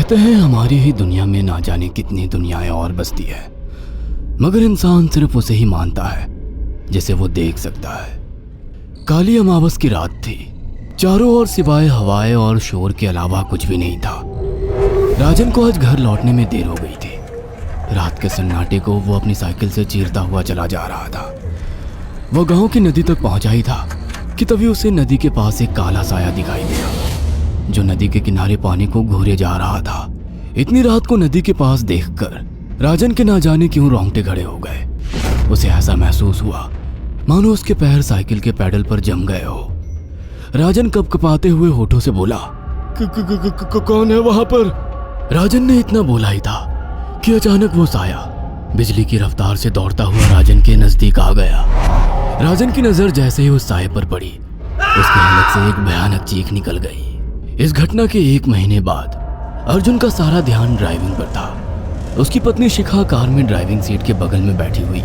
कहते हैं हमारी ही दुनिया में ना जाने कितनी दुनियाएं और बसती है, मगर इंसान सिर्फ उसे ही मानता है जिसे वो देख सकता है। काली अमावस की रात थी। चारों ओर सिवाय हवाएं और शोर के अलावा कुछ भी नहीं था। राजन को आज घर लौटने में देर हो गई थी। रात के सन्नाटे को वो अपनी साइकिल से चीरता हुआ चला जा रहा था। वो गांव की नदी तक पहुंचा ही था कि तभी उसे नदी के पास एक काला साया दिखाई दिया जो नदी के किनारे पानी को घूरे जा रहा था। इतनी रात को नदी के पास देखकर राजन के ना जाने क्यों रोंगटे खड़े हो गए। उसे ऐसा महसूस हुआ मानो उसके पैर साइकिल के पैडल पर जम गए हो। राजन कपकपाते हुए होठों से बोला, कौन है वहां पर? राजन ने इतना बोला ही था कि अचानक वो साया बिजली की रफ्तार से दौड़ता हुआ राजन के नजदीक आ गया। राजन की नजर जैसे ही उस साये पर पड़ी, उसके हलक से एक भयानक चीख निकल गई। इस घटना के 1 महीने बाद अर्जुन का सारा ध्यान ड्राइविंग पर था। उसकी पत्नी शिखा कार में ड्राइविंग सीट के बगल में बैठी हुई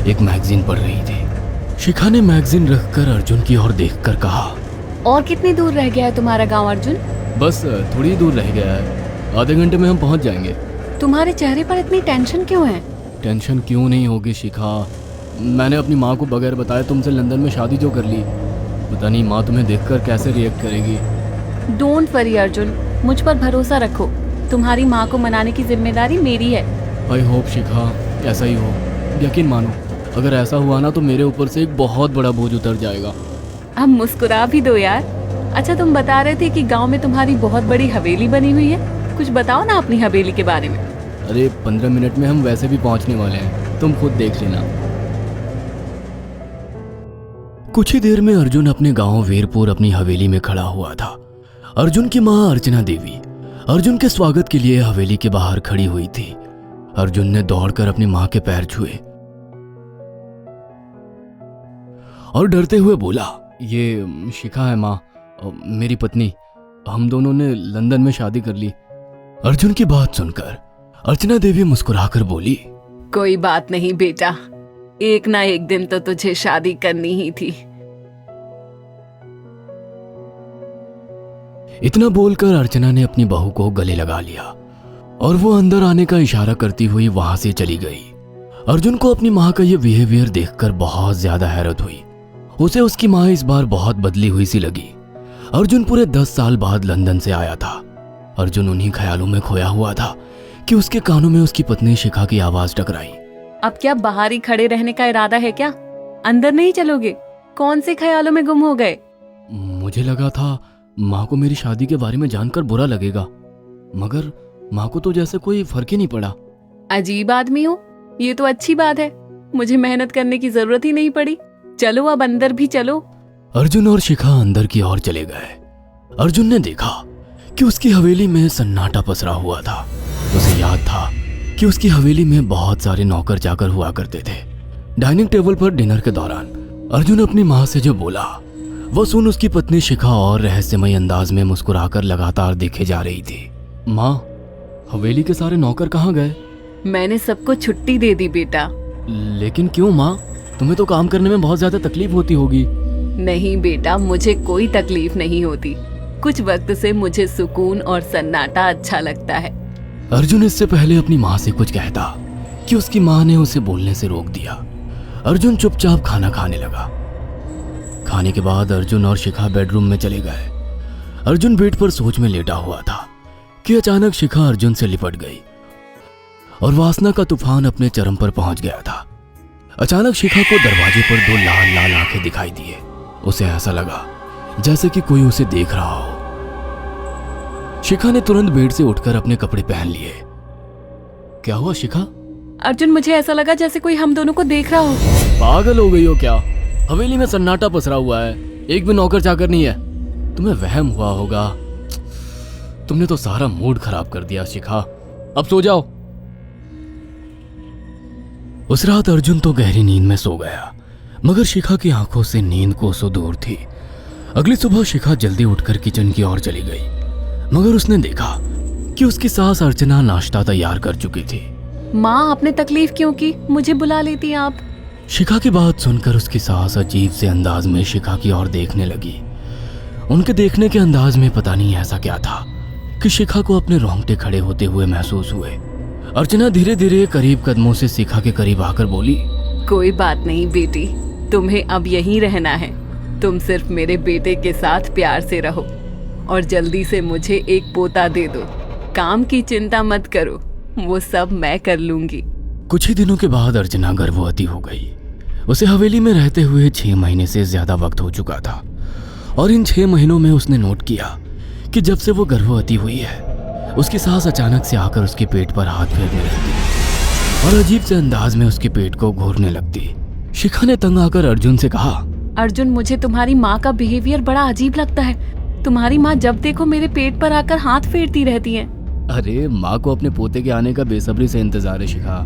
एक मैगजीन पढ़ रही थी। शिखा ने मैगजीन रखकर अर्जुन की ओर देखकर कहा, और कितनी दूर रह गया है तुम्हारा गांव अर्जुन? बस थोड़ी दूर रह गया है, आधे घंटे में हम पहुंच जाएंगे। तुम्हारे चेहरे पर इतनी टेंशन क्यों है? टेंशन क्यों नहीं होगी शिखा, मैंने अपनी माँ को बगैर बताए तुमसे लंदन में शादी जो कर ली। पता नहीं माँ तुम्हें देखकर कैसे रिएक्ट करेगी। डोंट वरी अर्जुन, मुझ पर भरोसा रखो। तुम्हारी माँ को मनाने की जिम्मेदारी मेरी है। आई होप शिखा ऐसा ही हो। यकीन मानो अगर ऐसा हुआ ना तो मेरे ऊपर से एक बहुत बड़ा बोझ उतर जाएगा। अब मुस्कुरा भी दो यार। अच्छा, तुम बता रहे थे कि गांव में तुम्हारी बहुत बड़ी हवेली बनी हुई है, कुछ बताओ ना अपनी हवेली के बारे में। अरे 15 मिनट में हम वैसे भी पहुंचने वाले हैं, तुम खुद देख लेना। कुछ ही देर में अर्जुन अपने गांव वीरपुर अपनी हवेली में खड़ा हुआ था। अर्जुन की मां अर्चना देवी अर्जुन के स्वागत के लिए हवेली के बाहर खड़ी हुई थी। अर्जुन ने दौड़कर अपनी मां के पैर छुए और डरते हुए बोला, ये शिखा है मां, मेरी पत्नी। हम दोनों ने लंदन में शादी कर ली। अर्जुन की बात सुनकर अर्चना देवी मुस्कुराकर बोली, कोई बात नहीं बेटा, एक ना एक दिन तो तुझे शादी करनी ही थी। इतना बोलकर अर्चना ने अपनी बहू को गले लगा लिया और वो अंदर आने का इशारा करती हुई वहां से चली गई। अर्जुन को अपनी मां का ये बिहेवियर देखकर बहुत ज्यादा हैरत हुई। उसे उसकी मां इस बार बहुत बदली हुई सी लगी। अर्जुन पूरे 10 साल बाद लंदन से आया था। अर्जुन उन्हीं ख्यालों में खोया हुआ था कि उसके कानों में उसकी पत्नी शिखा की आवाज टकराई। अब क्या बाहर ही खड़े रहने का इरादा है क्या? अंदर नहीं चलोगे? कौन से ख्यालों में गुम हो गए? मुझे लगा था माँ को मेरी शादी के बारे में जानकर बुरा लगेगा, मगर माँ को तो जैसे कोई फर्क ही नहीं पड़ा। अजीब आदमी हो, ये तो अच्छी बात है। मुझे मेहनत करने की जरूरत ही नहीं पड़ी। चलो अब अंदर भी चलो। अर्जुन और शिखा अंदर की ओर चले गए। अर्जुन ने देखा कि उसकी हवेली में सन्नाटा पसरा हुआ था। उसे याद था कि उसकी हवेली में बहुत सारे नौकर चाकर हुआ करते थे। डाइनिंग टेबल पर डिनर के दौरान अर्जुन अपनी माँ से जो बोला वो सुन उसकी पत्नी शिखा और रहस्यमय अंदाज में मुस्कुराकर लगातार देखे जा रही थी। माँ, हवेली के सारे नौकर कहाँ गए? मैंने सबको छुट्टी दे दी बेटा। लेकिन क्यों माँ, तुम्हें तो काम करने में बहुत ज्यादा तकलीफ होती होगी। नहीं बेटा, मुझे कोई तकलीफ नहीं होती। कुछ वक्त से मुझे सुकून और सन्नाटा अच्छा लगता है। अर्जुन इससे पहले अपनी माँ से कुछ कहता कि उसकी माँ ने उसे बोलने से रोक दिया। अर्जुन चुपचाप खाना खाने लगा। खाने के बाद अर्जुन और शिखा बेडरूम में चले गए। अर्जुन बेड पर सोच में लेटा हुआ था कि अचानक शिखा अर्जुन से लिपट गई और वासना का तूफान अपने चरम पर पहुंच गया था। अचानक शिखा को दरवाजे पर 2 लाल लाल आंखें दिखाई दिए। उसे ऐसा लगा जैसे कि कोई उसे देख रहा हो। शिखा ने तुरंत बेड से उठकर अपने कपड़े पहन लिए। क्या हुआ शिखा? अर्जुन, मुझे ऐसा लगा जैसे कोई हम दोनों को देख रहा हो। पागल हो गई हो क्या? हवेली में सन्नाटा पसरा हुआ है, एक भी नौकर चाकर नहीं है। तुम्हें वहम हुआ होगा। तुमने तो सारा मूड खराब कर दिया शिखा, अब सो जाओ। उस रात अर्जुन तो गहरी नींद में सो गया, मगर शिखा की आंखों से नींद कोसों दूर थी। अगली सुबह शिखा जल्दी उठकर किचन की ओर चली गई, मगर उसने देखा कि उसकी सास अर्चना नाश्ता तैयार कर चुकी थी। माँ, आपने तकलीफ क्यों की? मुझे बुला लेती आप। शिखा की बात सुनकर उसकी सास अजीब से अंदाज में शिखा की ओर देखने लगी। उनके देखने के अंदाज में पता नहीं ऐसा क्या था कि शिखा को अपने रोंगटे खड़े होते हुए महसूस हुए। अर्चना धीरे धीरे करीब कदमों से शिखा के करीब आकर बोली, कोई बात नहीं बेटी, तुम्हें अब यहीं रहना है। तुम सिर्फ मेरे बेटे के साथ प्यार से रहो और जल्दी से मुझे एक पोता दे दो। काम की चिंता मत करो, वो सब मैं कर लूंगी। कुछ ही दिनों के बाद अर्चना गर्भवती हो गई। उसे हवेली में रहते हुए 6 महीने से ज्यादा वक्त हो चुका था और इन 6 महीनों में उसने नोट किया कि जब से वो गर्भवती हुई है, उसकी सास अचानक से आकर उसके पेट पर हाथ फेरने लगती और अजीब से अंदाज में उसके पेट को घूरने लगती। शिखा ने तंग आकर अर्जुन से कहा, अर्जुन, मुझे तुम्हारी माँ का बिहेवियर बड़ा अजीब लगता है। तुम्हारी माँ जब देखो मेरे पेट पर आकर हाथ फेरती रहती है। अरे माँ को अपने पोते के आने का बेसब्री से इंतजार है शिखा,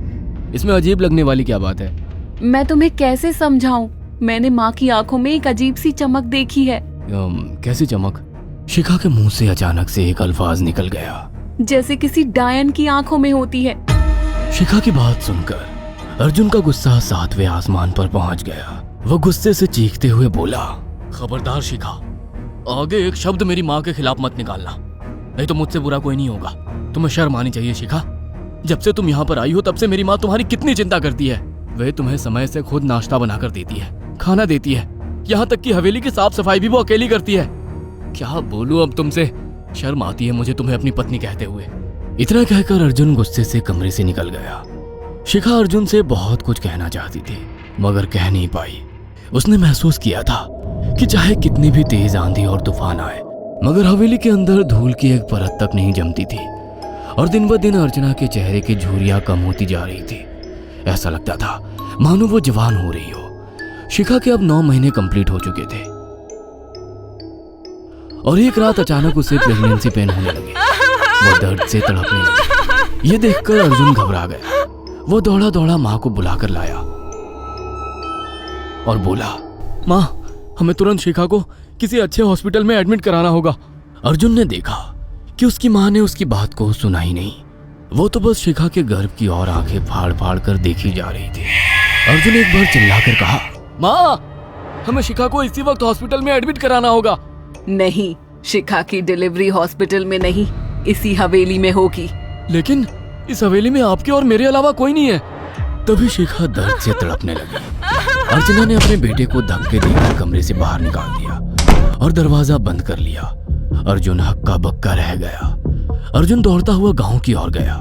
इसमें अजीब लगने वाली क्या बात है? मैं तुम्हें कैसे समझाऊं? मैंने माँ की आंखों में एक अजीब सी चमक देखी है। कैसी चमक? शिखा के मुंह से अचानक से एक अल्फाज निकल गया, जैसे किसी डायन की आंखों में होती है। शिखा की बात सुनकर अर्जुन का गुस्सा 7वें आसमान पर पहुंच गया। वो गुस्से से चीखते हुए बोला, खबरदार शिखा, आगे एक शब्द मेरी माँ के खिलाफ मत निकालना, नहीं तो मुझसे बुरा कोई नहीं होगा। तुम्हें शर्म आनी चाहिए शिखा। जब से तुम यहाँ पर आई हो तब से मेरी माँ तुम्हारी कितनी चिंता करती है। वह तुम्हें समय से खुद नाश्ता बनाकर देती है, खाना देती है, यहाँ तक कि हवेली की साफ सफाई भी वो अकेली करती है। क्या बोलूं अब तुमसे, शर्म आती है मुझे तुम्हें अपनी पत्नी कहते हुए। इतना कहकर अर्जुन गुस्से से कमरे से निकल गया। शिखा अर्जुन से बहुत कुछ कहना चाहती थी मगर कह नहीं पाई। उसने महसूस किया था कि चाहे कितनी भी तेज आंधी और तूफान आए, मगर हवेली के अंदर धूल की एक परत तक नहीं जमती थी और दिन ब दिन अर्चना के चेहरे की झुर्रियां कम होती जा रही थी। ऐसा लगता था मानो वो जवान हो रही हो। शिखा के अब 9 महीने कंप्लीट हो चुके थे और एक रात अचानक उसे प्रेगनेंसी पेन होने लगे। वो दर्द से तड़पने लगी। ये देखकर अर्जुन घबरा गया। वो दौड़ा दौड़ा माँ को बुलाकर लाया और बोला, माँ, हमें तुरंत शिखा को किसी अच्छे हॉस्पिटल में एडमिट कराना होगा। अर्जुन ने देखा कि उसकी माँ ने उसकी बात को सुना ही नहीं। वो तो बस शिखा के गर्भ की ओर आंखें फाड़ फाड़ कर देखी जा रही थी। अर्जुन एक बार चिल्लाकर कहा, माँ, हमें शिखा को इसी वक्त हॉस्पिटल में एडमिट कराना होगा। नहीं, शिखा की डिलीवरी हॉस्पिटल में नहीं, इसी हवेली में होगी। लेकिन इस हवेली में आपके और मेरे अलावा कोई नहीं है। तभी शिखा दर्द से तड़पने लगी। अर्चना ने अपने बेटे को धक्के देकर कमरे से बाहर निकाल दिया और दरवाजा बंद कर लिया। अर्जुन हक्का बक्का रह गया। अर्जुन दौड़ता हुआ गांव की ओर गया।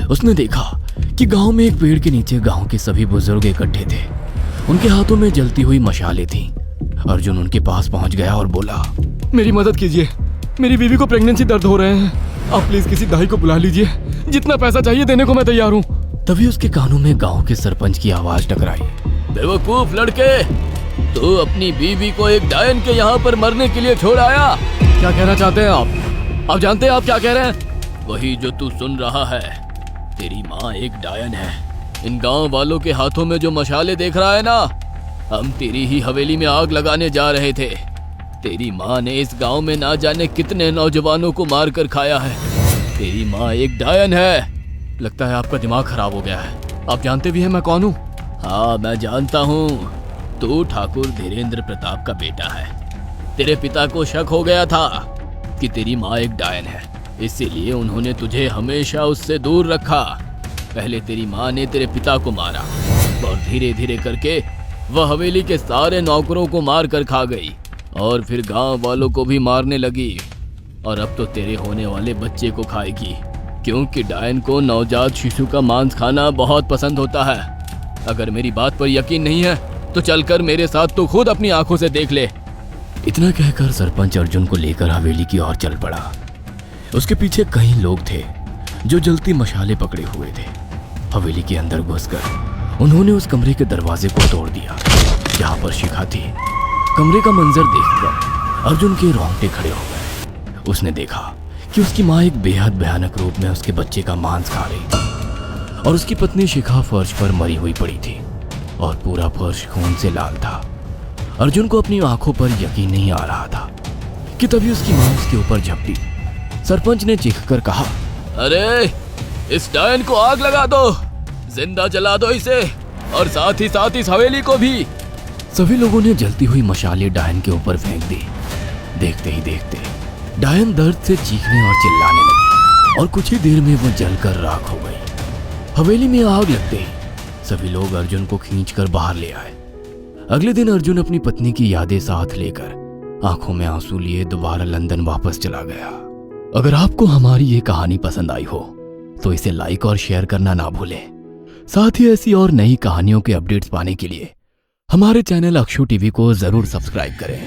उसने देखा कि गांव में एक पेड़ के नीचे गांव के सभी बुजुर्ग इकट्ठे थे। उनके हाथों में जलती हुई मशालें थीं। अर्जुन उनके पास पहुंच गया और बोला, मेरी मदद कीजिए, मेरी बीवी को प्रेगनेंसी दर्द हो रहे हैं। आप प्लीज किसी दाई को बुला लीजिए, जितना पैसा चाहिए देने को मैं तैयार हूँ। तभी उसके कानों में गांव के सरपंच की आवाज टकराई, बेवकूफ लड़के, तू अपनी बीवी को एक डायन के यहाँ पर मरने के लिए छोड़ आया। क्या कहना चाहते हैं आप? आप जानते हैं आप क्या कह रहे हैं? वही जो तू सुन रहा है। तेरी माँ एक डायन है। इन गांव वालों के हाथों में जो मशाले देख रहा है ना, हम तेरी ही हवेली में आग लगाने जा रहे थे। तेरी माँ ने इस गांव में ना जाने कितने नौजवानों को मार कर खाया है। तेरी माँ एक डायन है। लगता है आपका दिमाग खराब हो गया है। आप जानते भी हैं मैं कौन हूँ? हाँ, मैं जानता हूँ। तू ठाकुर धीरेन्द्र प्रताप का बेटा है। तेरे पिता को शक हो गया था कि तेरी माँ एक डायन है, इसीलिए उन्होंने तुझे हमेशा उससे दूर रखा। पहले तेरी माँ ने तेरे पिता को मारा और धीरे धीरे करके वह हवेली के सारे नौकरों को मार कर खा गई और फिर गांव वालों को भी मारने लगी। और अब तो तेरे होने वाले बच्चे को खाएगी, क्योंकि डायन को नवजात शिशु का मांस खाना बहुत पसंद होता है। अगर मेरी बात पर यकीन नहीं है तो चलकर मेरे साथ तो खुद अपनी आंखों से देख ले। इतना कहकर सरपंच अर्जुन को लेकर हवेली की ओर चल पड़ा। उसके पीछे कई लोग थे जो जलती मशाले पकड़े हुए थे। हवेली के अंदर घुसकर उन्होंने उस कमरे के दरवाजे को तोड़ दिया जहाँ पर शिखा थी। कमरे का मंजर देखकर अर्जुन के रोंगटे खड़े हो गए। उसने देखा कि उसकी माँ एक बेहद भयानक रूप में उसके बच्चे का मांस खा रही थी और उसकी पत्नी शिखा फर्श पर मरी हुई पड़ी थी और पूरा फर्श खून से लाल था। अर्जुन को अपनी आंखों पर यकीन नहीं आ रहा था कि तभी उसकी माँ उसके ऊपर झपटी। सरपंच ने चीखकर कहा, अरे इस डायन को आग लगा दो, जिंदा जला दो इसे और साथ ही साथ इस हवेली को भी। सभी लोगों ने जलती हुई मशाले डायन के ऊपर फेंक दी। देखते ही देखते डायन दर्द से चीखने और चिल्लाने लगी और कुछ ही देर में वो जलकर राख हो गई। हवेली में आग लगते ही सभी लोग अर्जुन को खींचकर बाहर ले आए। अगले दिन अर्जुन अपनी पत्नी की यादें साथ लेकर आंखों में आंसू लिए दोबारा लंदन वापस चला गया। अगर आपको हमारी ये कहानी पसंद आई हो तो इसे लाइक और शेयर करना ना भूलें। साथ ही ऐसी और नई कहानियों के अपडेट्स पाने के लिए हमारे चैनल अक्षु टीवी को जरूर सब्सक्राइब करें।